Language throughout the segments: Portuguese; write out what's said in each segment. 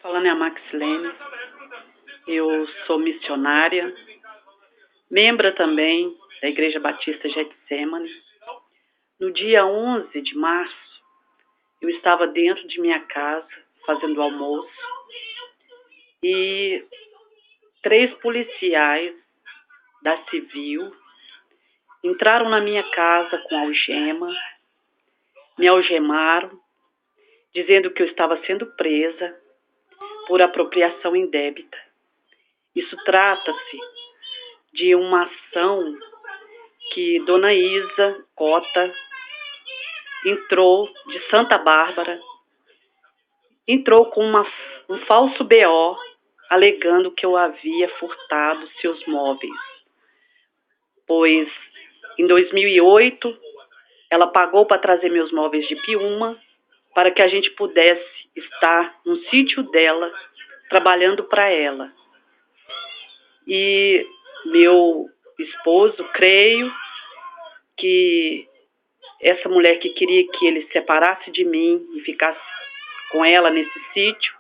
Falando é a Maxilene, eu sou missionária, membra também da Igreja Batista Getsemane. No dia 11 de março, eu estava dentro de minha casa fazendo almoço e 3 policiais da Civil entraram na minha casa com algema, me algemaram, dizendo que eu estava sendo presa por apropriação indébita. Isso trata-se de uma ação que Dona Isa Cota entrou de Santa Bárbara, entrou com um falso BO, alegando que eu havia furtado seus móveis, pois em 2008 ela pagou para trazer meus móveis de Piúma para que a gente pudesse estar no sítio dela, trabalhando para ela. E meu esposo, creio que essa mulher que queria que ele se separasse de mim e ficasse com ela nesse sítio,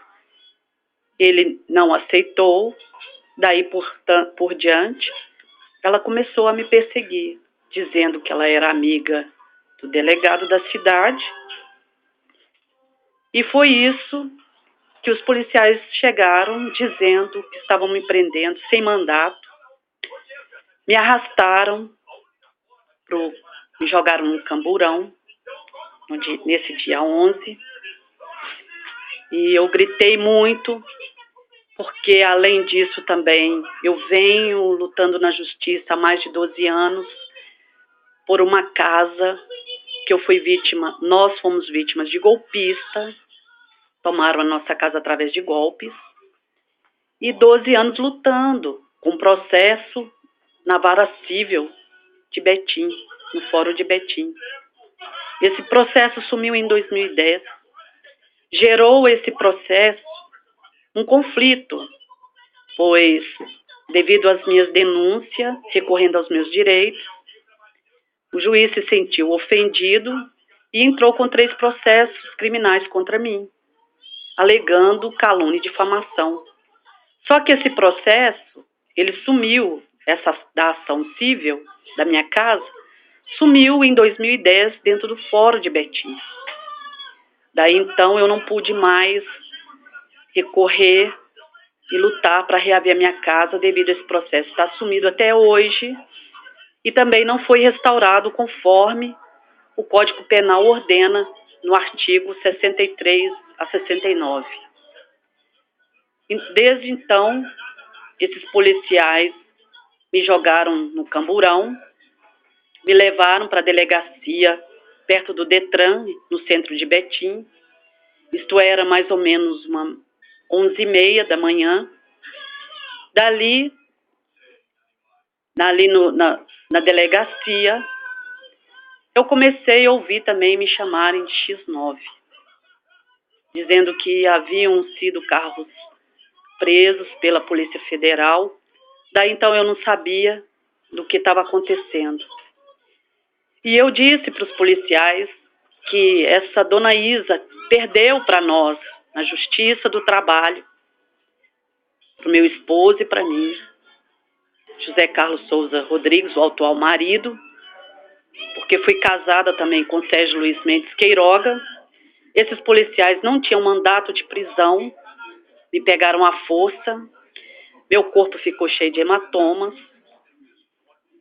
ele não aceitou. Daí por diante, ela começou a me perseguir, dizendo que ela era amiga do delegado da cidade. E foi isso que os policiais chegaram dizendo que estavam me prendendo sem mandato. Me arrastaram, me jogaram no camburão nesse dia 11. E eu gritei muito, porque além disso também eu venho lutando na justiça há mais de 12 anos por uma casa que eu fui vítima, nós fomos vítimas de golpista, tomaram a nossa casa através de golpes, e 12 anos lutando com processo na vara civil de Betim, no Fórum de Betim. Esse processo sumiu em 2010, gerou esse processo um conflito, pois devido às minhas denúncias, recorrendo aos meus direitos, o juiz se sentiu ofendido e entrou com 3 processos criminais contra mim, alegando calúnia e difamação. Só que esse processo, ele sumiu, da ação civil da minha casa, sumiu em 2010 dentro do Fórum de Betim. Daí então eu não pude mais recorrer e lutar para reaver a minha casa devido a esse processo estar sumido até hoje e também não foi restaurado conforme o Código Penal ordena no artigo 63 a 69. Desde então, esses policiais me jogaram no camburão, me levaram para a delegacia perto do Detran, no centro de Betim. Isto era mais ou menos 11h30 da manhã. Dali na delegacia, eu comecei a ouvir também me chamarem de X9, dizendo que haviam sido carros presos pela Polícia Federal. Daí então eu não sabia do que estava acontecendo. E eu disse para os policiais que essa Dona Isa perdeu para nós, na Justiça do Trabalho, para o meu esposo e para mim, José Carlos Souza Rodrigues, o atual marido, porque fui casada também com Sérgio Luiz Mendes Queiroga. Esses policiais não tinham mandato de prisão, me pegaram à força, meu corpo ficou cheio de hematomas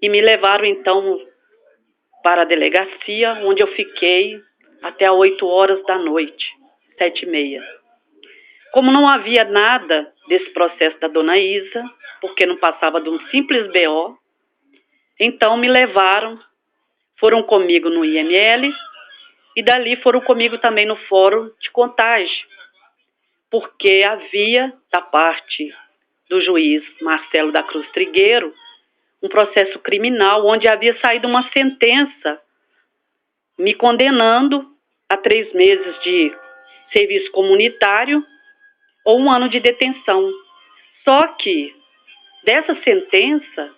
e me levaram então para a delegacia, onde eu fiquei até 8 horas da noite, 7h30. Como não havia nada desse processo da Dona Isa, porque não passava de um simples BO, então me levaram, foram comigo no IML e dali foram comigo também no Fórum de Contagem, porque havia, da parte do juiz Marcelo da Cruz Trigueiro, um processo criminal onde havia saído uma sentença me condenando a 3 meses de serviço comunitário ou 1 ano de detenção. Só que dessa sentença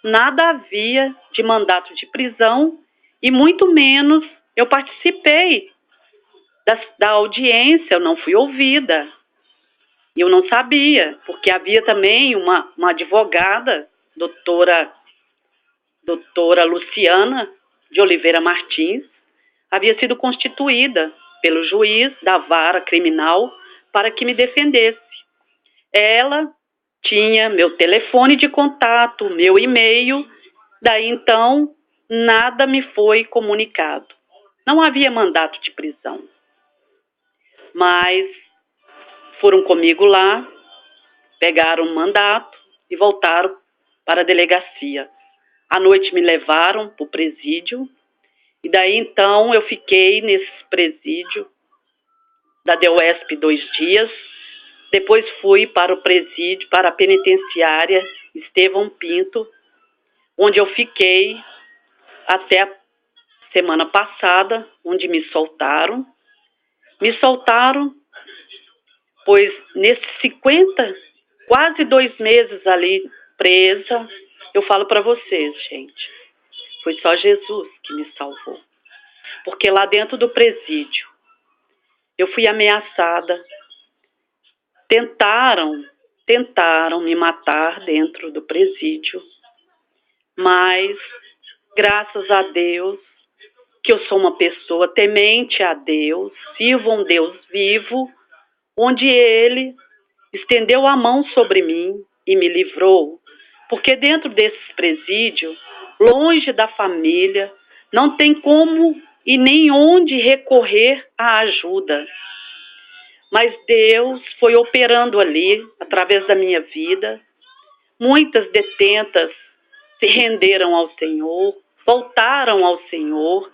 nada havia de mandato de prisão e muito menos eu participei da audiência, eu não fui ouvida. E eu não sabia, porque havia também uma advogada, doutora Luciana de Oliveira Martins, havia sido constituída pelo juiz da vara criminal para que me defendesse. Ela tinha meu telefone de contato, meu e-mail, daí então nada me foi comunicado. Não havia mandato de prisão. Mas foram comigo lá, pegaram o mandato e voltaram para a delegacia. À noite me levaram para o presídio, e daí então eu fiquei nesse presídio da DEUESP 2 dias. Depois fui para o presídio, para a penitenciária Estevão Pinto, onde eu fiquei até a semana passada, onde me soltaram. Me soltaram, pois nesses quase 2 meses ali presa, eu falo para vocês, gente, foi só Jesus que me salvou. Porque lá dentro do presídio, eu fui ameaçada. Tentaram me matar dentro do presídio, mas graças a Deus, que eu sou uma pessoa temente a Deus, sirvo um Deus vivo, onde Ele estendeu a mão sobre mim e me livrou. Porque dentro desses presídios, longe da família, não tem como e nem onde recorrer à ajuda. Mas Deus foi operando ali, através da minha vida. Muitas detentas se renderam ao Senhor, voltaram ao Senhor.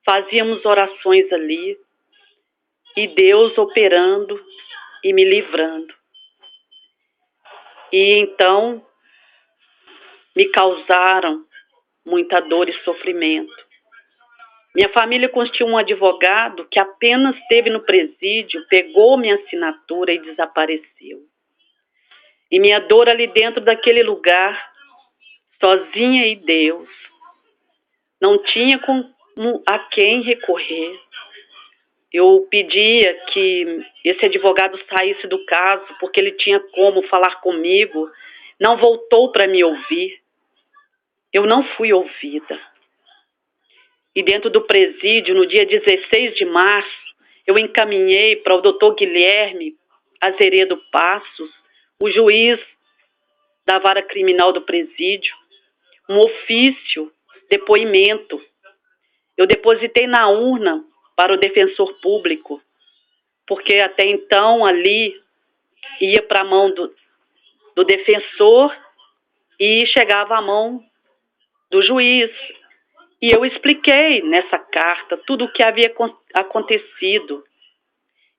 Fazíamos orações ali, e Deus operando e me livrando. E então me causaram muita dor e sofrimento. Minha família constituiu um advogado que apenas esteve no presídio, pegou minha assinatura e desapareceu. E minha dor ali dentro daquele lugar, sozinha e Deus, não tinha a quem recorrer. Eu pedia que esse advogado saísse do caso, porque ele tinha como falar comigo. Não voltou para me ouvir. Eu não fui ouvida. E dentro do presídio, no dia 16 de março, eu encaminhei para o doutor Guilherme Azeredo Passos, o juiz da vara criminal do presídio, um ofício, depoimento. Eu depositei na urna para o defensor público, porque até então ali ia para a mão do defensor e chegava à mão do juiz. E eu expliquei nessa carta tudo o que havia acontecido.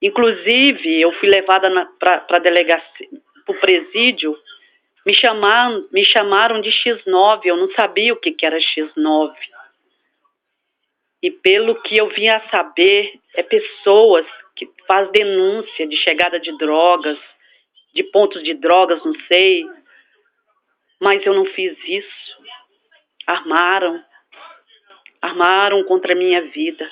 Inclusive, eu fui levada para a delegacia, para o presídio, me chamaram de X9, eu não sabia o que era X9. E pelo que eu vinha a saber, pessoas que fazem denúncia de chegada de drogas, de pontos de drogas, não sei. Mas eu não fiz isso. Armaram contra a minha vida.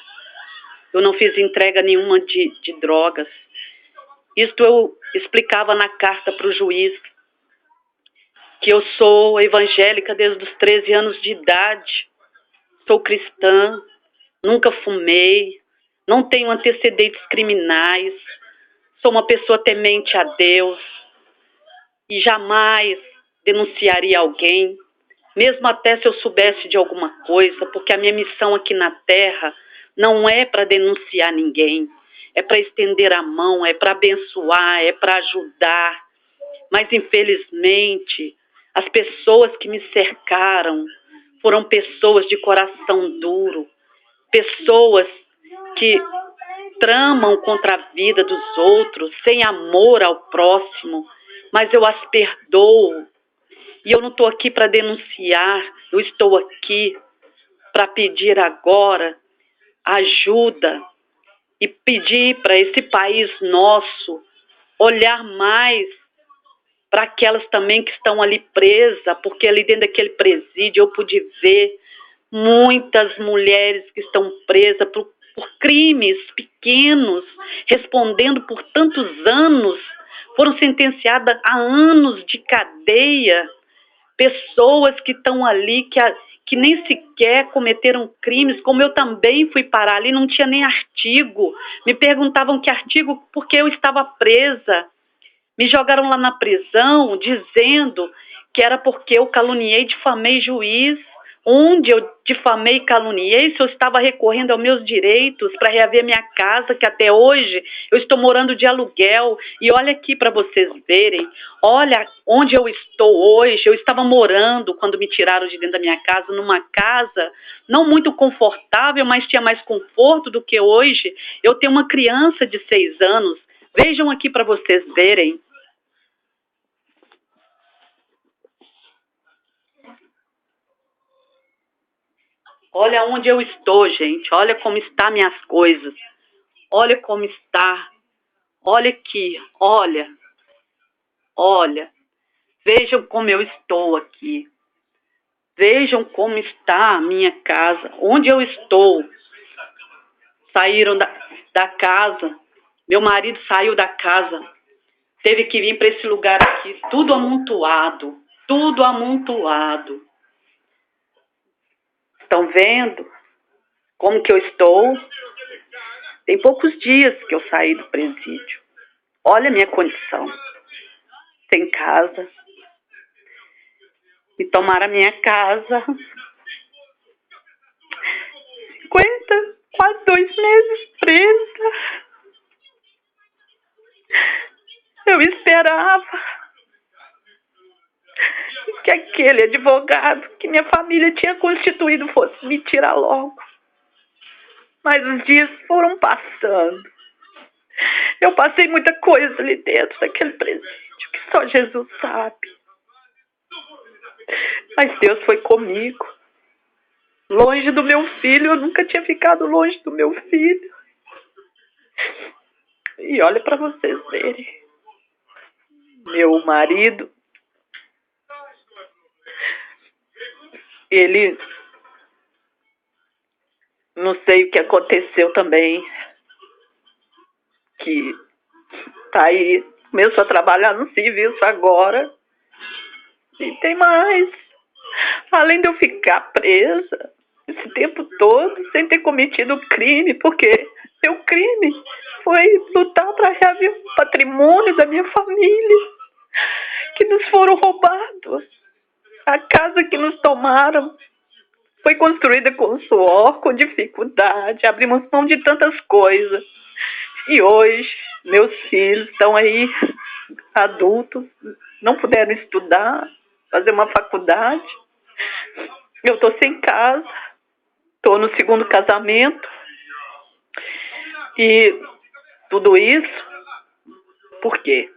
Eu não fiz entrega nenhuma de drogas. Isto eu explicava na carta para o juiz, que eu sou evangélica desde os 13 anos de idade, sou cristã, nunca fumei, não tenho antecedentes criminais, sou uma pessoa temente a Deus e jamais denunciaria alguém, mesmo até se eu soubesse de alguma coisa, porque a minha missão aqui na Terra não é para denunciar ninguém, é para estender a mão, é para abençoar, é para ajudar. Mas, infelizmente, as pessoas que me cercaram foram pessoas de coração duro, pessoas que tramam contra a vida dos outros, sem amor ao próximo, mas eu as perdoo. E eu não estou aqui para denunciar, eu estou aqui para pedir agora ajuda e pedir para esse país nosso olhar mais para aquelas também que estão ali presas, porque ali dentro daquele presídio eu pude ver muitas mulheres que estão presas por crimes pequenos, respondendo por tantos anos, foram sentenciadas a anos de cadeia, pessoas que estão ali, que nem sequer cometeram crimes, como eu também fui parar ali, não tinha nem artigo. Me perguntavam que artigo, porque eu estava presa. Me jogaram lá na prisão dizendo que era porque eu caluniei, difamei juiz. Onde eu difamei e caluniei, se eu estava recorrendo aos meus direitos para reaver minha casa, que até hoje eu estou morando de aluguel. E olha aqui para vocês verem, olha onde eu estou hoje. Eu estava morando, quando me tiraram de dentro da minha casa, numa casa não muito confortável, mas tinha mais conforto do que hoje. Eu tenho uma criança de 6 anos. Vejam aqui para vocês verem. Olha onde eu estou, gente. Olha como estão minhas coisas. Olha como está. Olha aqui. Olha. Olha. Vejam como eu estou aqui. Vejam como está a minha casa. Onde eu estou. Saíram da casa. Meu marido saiu da casa. Teve que vir para esse lugar aqui. Tudo amontoado. Tudo amontoado. Estão vendo como que eu estou? Tem poucos dias que eu saí do presídio. Olha a minha condição. Sem casa. Me tomaram a minha casa. 50, quase 2 meses presa. Eu esperava que aquele advogado que minha família tinha constituído fosse me tirar logo. Mas os dias foram passando. Eu passei muita coisa ali dentro daquele presídio que só Jesus sabe. Mas Deus foi comigo. Longe do meu filho, eu nunca tinha ficado longe do meu filho. E olha para vocês verem. Meu marido, ele, não sei o que aconteceu também, que tá aí, começou a trabalhar no serviço agora. E tem mais. Além de eu ficar presa esse tempo todo, sem ter cometido crime, porque meu crime foi lutar para reaver o patrimônio da minha família, que nos foram roubados. A casa que nos tomaram foi construída com suor, com dificuldade, abrimos mão de tantas coisas. E hoje, meus filhos estão aí, adultos, não puderam estudar, fazer uma faculdade. Eu estou sem casa, estou no 2º casamento. E tudo isso, por quê?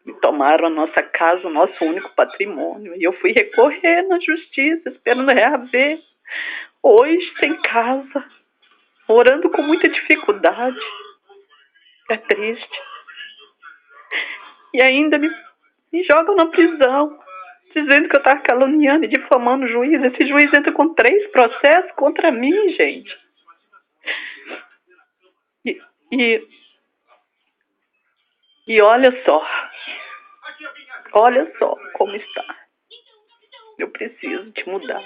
Me tomaram a nossa casa, o nosso único patrimônio. E eu fui recorrer na justiça, esperando reaver. Hoje, sem casa, orando com muita dificuldade. É triste. E ainda me jogam na prisão, dizendo que eu estava caluniando e difamando o juiz. Esse juiz entra com 3 processos contra mim, gente. E olha só como está. Eu preciso te mudar.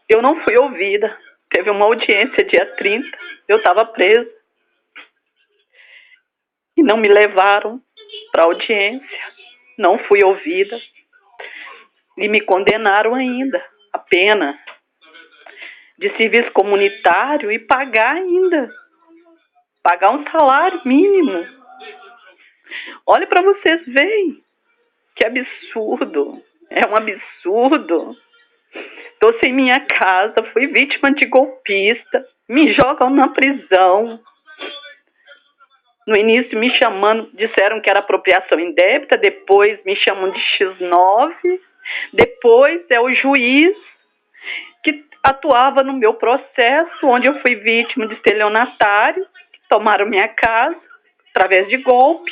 Eu não fui ouvida. Teve uma audiência dia 30, eu estava presa. E não me levaram para audiência. Não fui ouvida. E me condenaram ainda a pena de serviço comunitário e pagar ainda. Pagar um salário mínimo. Olha para vocês verem. Que absurdo. É um absurdo. Estou sem minha casa, fui vítima de golpista. Me jogam na prisão. No início me chamando, disseram que era apropriação indébita, depois me chamam de X9, depois é o juiz que atuava no meu processo, onde eu fui vítima de estelionatário, que tomaram minha casa através de golpe,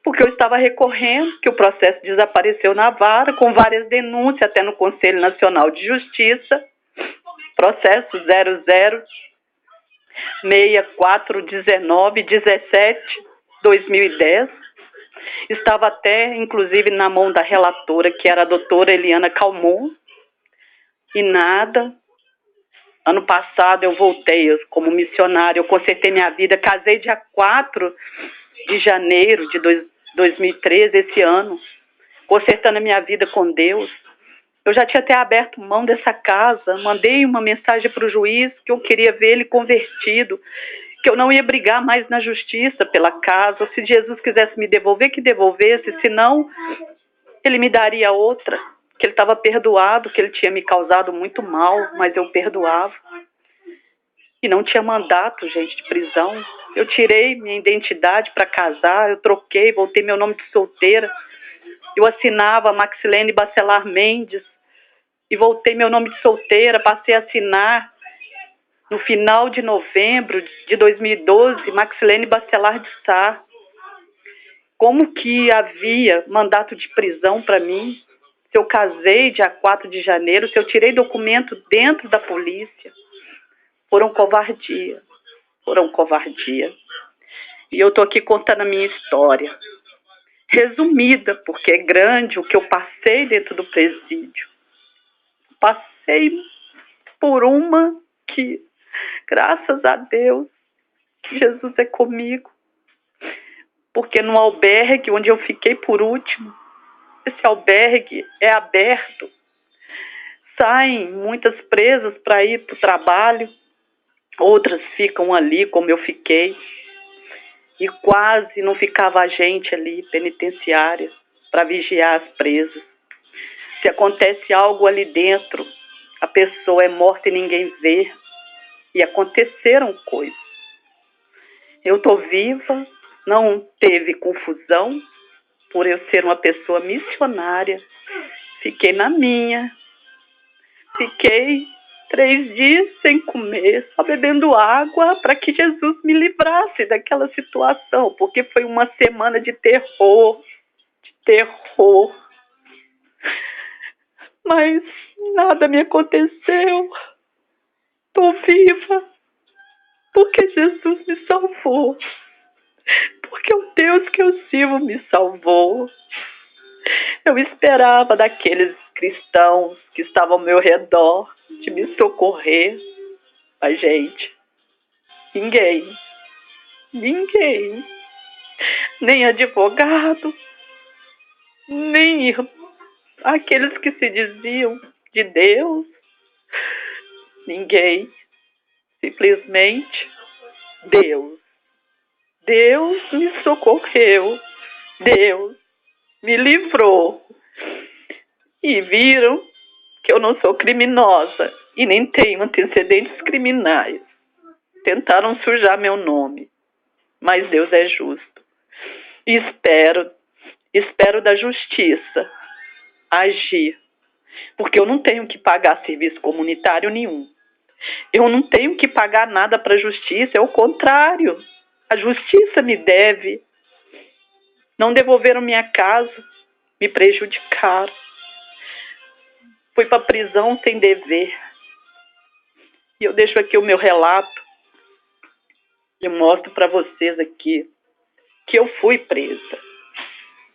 porque eu estava recorrendo, que o processo desapareceu na vara, com várias denúncias até no Conselho Nacional de Justiça, processo 00 641917, 2010. Estava até, inclusive, na mão da relatora, que era a doutora Eliana Calmon, e nada. Ano passado eu voltei como missionária, eu consertei minha vida, casei dia 4 de janeiro de 2013, esse ano, consertando a minha vida com Deus. Eu já tinha até aberto mão dessa casa, mandei uma mensagem para o juiz que eu queria ver ele convertido, que eu não ia brigar mais na justiça pela casa. Se Jesus quisesse me devolver, que devolvesse, senão ele me daria outra, que ele estava perdoado, que ele tinha me causado muito mal, mas eu perdoava. E não tinha mandato, gente, de prisão. Eu tirei minha identidade para casar, eu troquei, voltei meu nome de solteira. Eu assinava Maxilene Bacelar Mendes e voltei meu nome de solteira, passei a assinar no final de novembro de 2012, Maxilene Bacelar de Sá. Como que havia mandato de prisão para mim? Se eu casei dia 4 de janeiro, se eu tirei documento dentro da polícia, foram covardia. E eu estou aqui contando a minha história, resumida, porque é grande o que eu passei dentro do presídio. Passei por uma que, graças a Deus, Jesus é comigo. Porque no albergue onde eu fiquei por último, esse albergue é aberto. Saem muitas presas para ir para o trabalho, outras ficam ali como eu fiquei. E quase não ficava gente ali, penitenciária, para vigiar as presas. Se acontece algo ali dentro, a pessoa é morta e ninguém vê. E aconteceram coisas. Eu estou viva, não teve confusão por eu ser uma pessoa missionária. Fiquei na minha. Fiquei 3 dias sem comer, só bebendo água para que Jesus me livrasse daquela situação, porque foi uma semana de terror, Mas nada me aconteceu. Estou viva porque Jesus me salvou. Porque o Deus que eu sirvo me salvou. Eu esperava daqueles cristãos que estavam ao meu redor de me socorrer. Mas, gente, ninguém, nem advogado, nem aqueles que se diziam de Deus, ninguém, simplesmente Deus. Deus me socorreu, Deus me livrou. E viram que eu não sou criminosa e nem tenho antecedentes criminais. Tentaram sujar meu nome, mas Deus é justo. E espero da justiça agir, porque eu não tenho que pagar serviço comunitário nenhum. Eu não tenho que pagar nada para a justiça, é o contrário. A justiça me deve. Não devolveram minha casa, me prejudicaram. Fui para a prisão sem dever. E eu deixo aqui o meu relato. Eu mostro para vocês aqui que eu fui presa.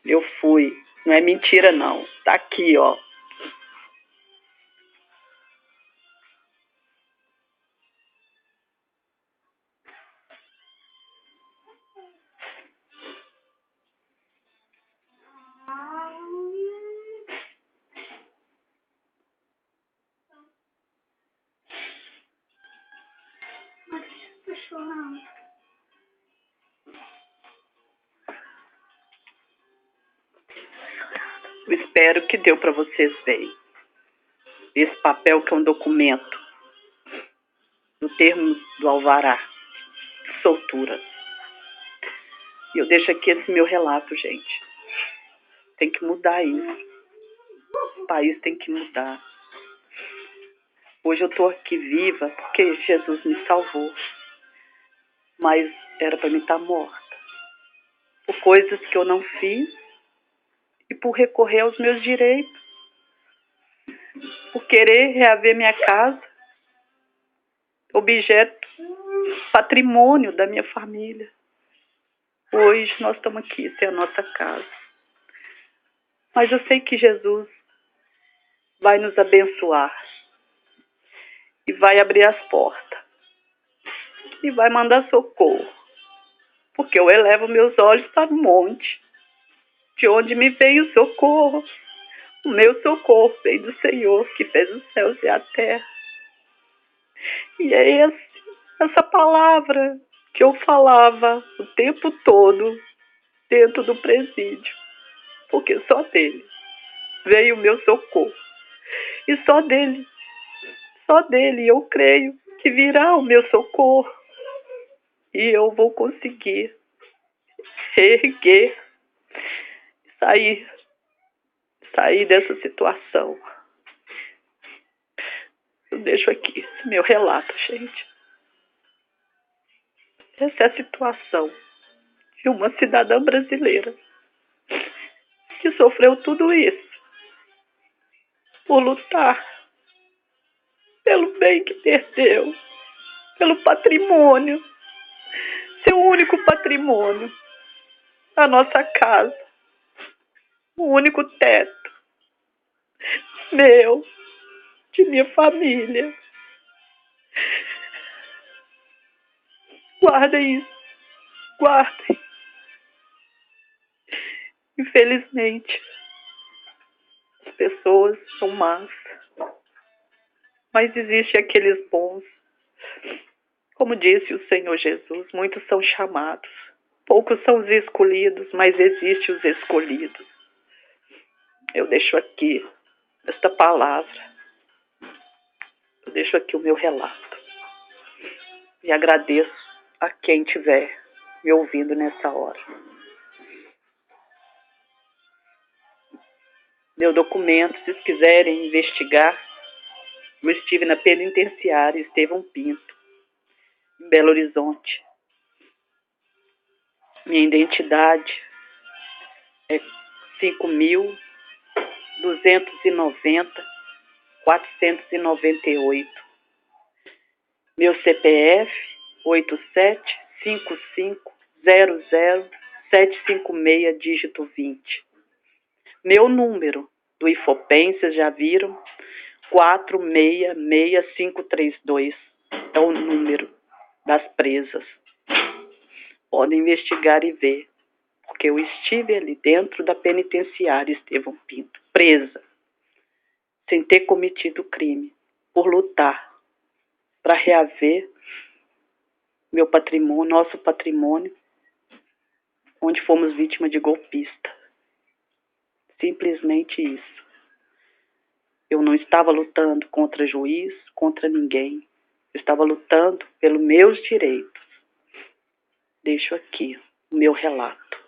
Eu fui. Não é mentira, não. Tá aqui, ó. Tô chorando. Eu espero que deu para vocês verem. Esse papel que é um documento, no termo do alvará, de soltura. E eu deixo aqui esse meu relato, gente. Tem que mudar isso. O país tem que mudar. Hoje eu estou aqui viva porque Jesus me salvou. Mas era para mim estar morta. Por coisas que eu não fiz e por recorrer aos meus direitos. Por querer reaver minha casa, objeto, patrimônio da minha família. Hoje nós estamos aqui, essa é a nossa casa. Mas eu sei que Jesus vai nos abençoar e vai abrir as portas e vai mandar socorro, porque eu elevo meus olhos para o monte, de onde me vem o socorro. O meu socorro vem do Senhor, que fez os céus e a terra. E é essa palavra que eu falava o tempo todo dentro do presídio, porque só dele veio o meu socorro. E só dele eu creio que virá o meu socorro. E eu vou conseguir reerguer, sair dessa situação. Eu deixo aqui esse meu relato, gente. Essa é a situação de uma cidadã brasileira que sofreu tudo isso por lutar pelo bem que perdeu, pelo patrimônio, seu único patrimônio, a nossa casa, o único teto meu, de minha família. Guardem isso, guardem. Infelizmente, as pessoas são más, mas existem aqueles bons. Como disse o Senhor Jesus, muitos são chamados, poucos são os escolhidos, mas existem os escolhidos. Eu deixo aqui esta palavra, eu deixo aqui o meu relato e agradeço a quem estiver me ouvindo nessa hora. Meu documento, se quiserem investigar, eu estive na penitenciária Estevão Pinto, em Belo Horizonte. Minha identidade é 5.290.498. Meu CPF 8755000756, dígito 20. Meu número do IFOPEM, vocês já viram, 466532. É o número das presas. Podem investigar e ver, porque eu estive ali dentro da penitenciária Estevão Pinto, presa, sem ter cometido crime, por lutar para reaver meu patrimônio, nosso patrimônio, onde fomos vítimas de golpista. Simplesmente isso. Eu não estava lutando contra juiz, contra ninguém. Eu estava lutando pelos meus direitos. Deixo aqui o meu relato.